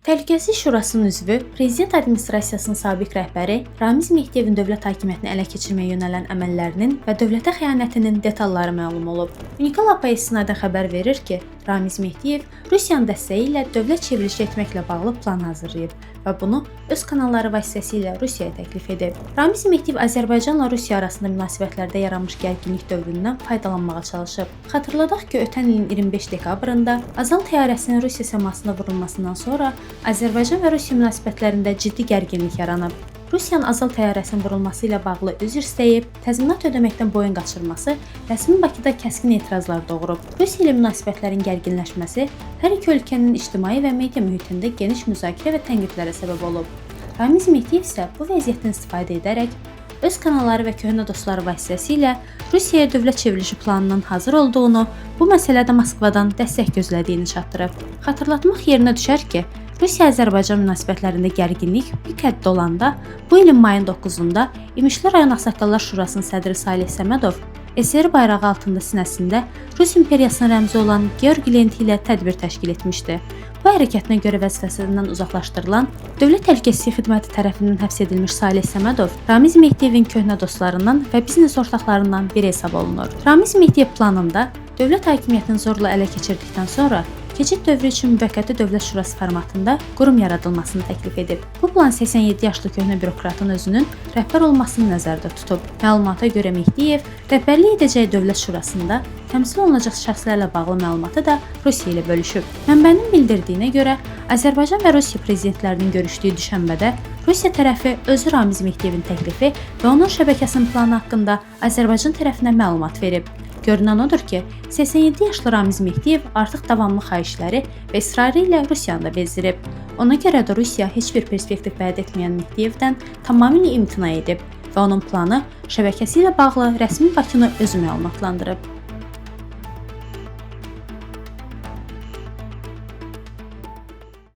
Təhlükəsizlik Şurasının üzvü, Prezident Administrasiyasının sabiq rəhbəri Ramiz Mehdiyevin dövlət hakimiyyətini ələ keçirməyə yönələn əməllərinin və dövlətə xəyanətinin detalları məlum olub. Unikal APA istinadən xəbər verir ki, Ramiz Mehdiyev Rusiyanın dəstəyi ilə dövlət çevrilişi etməklə bağlı plan hazırlayıb və bunu öz kanalları vasitəsilə Rusiyaya təklif edib. Ramiz Mehdiyev Azərbaycanla Rusiya arasında münasibətlərdə yaranmış gərginlik dövründən faydalanmağa çalışıb. Xatırladaq ki, ötən ilin 25 dekabrında Azal təyyarəsinin Rusiya səmasına vurulmasından sonra Azərbaycan və Rusiya münasibətlərində ciddi gərginlik yaranıb. Rusiyanın Azal təyyarəsinin vurulması ilə bağlı üzr istəyib, təzminat ödəməkdən boyun qaçırması rəsmi Bakıda kəskin etirazlar doğurub. Rusiya ilə münasibətlərin gərginləşməsi hər iki ölkənin ictimai və media mühitində geniş müzakirə və tənqidlərə səbəb olub. Ramiz Mehdiyev isə bu vəziyyətdən istifadə edərək öz kanalları və köhnə dostları vasitəsilə Rusiyaya dövlət çevrilişi planının hazır olduğunu, bu məsələdə Moskvadan dəstək gözlədiyini çatdırıb. Xatırlatmaq yerinə düşər ki, Rusiya-Azərbaycan münasibətlərində gərginlik pik həddə olanda, bu ilin mayın 9-da İmişli rayon Ağsaqqallar Şurasının sədri Salih Səmədov SSR bayrağı altında sinəsində Rus imperiyasının rəmzi olan Georgi lenti ilə tədbir təşkil etmişdi. Bu hərəkətinə görə vəzifəsindən uzaqlaşdırılan Dövlət Təhlükəsizlik Xidməti tərəfindən həbs edilmiş Salih Səmədov Ramiz Mehdiyevin köhnə dostlarından və biznes ortaqlarından biri hesab olunur. Ramiz Mehdiyev planında dövlət hakimiyyətini zorla ələ keçirdikdən sonra keçid dövrü üçün müvəqqəti dövlət şurası formatında qurum yaradılmasını təklif edib. Bu plan 87 yaşlı köhnə bürokratın özünün rəhbər olmasını nəzərdə tutub. Məlumata görə Mehdiyev rəhbərlik edəcəyi dövlət şurasında təmsil olunacaq şəxslərlə bağlı məlumatı da Rusiya ilə bölüşüb. Mənbənin bildirdiyinə görə Azərbaycan və Rusiya prezidentlərinin görüşdüyü düşənbədə Rusiya tərəfi özü Ramiz Mehdiyevin təklifi və onun şəbəkəsinin planı haqqında Azərbaycan tərəfinə məlumat verib. Görünən odur ki, 87 yaşlı Ramiz Mehdiyev artıq davamlı xahişləri və israrı ilə Rusiyanı da bezdirib. Ona görə də Rusiya heç bir perspektiv vəd etməyən Mehdiyevdən tamamilə imtina edib və onun planı şəbəkəsi ilə bağlı rəsmi Bakını özü məlumatlandırıb.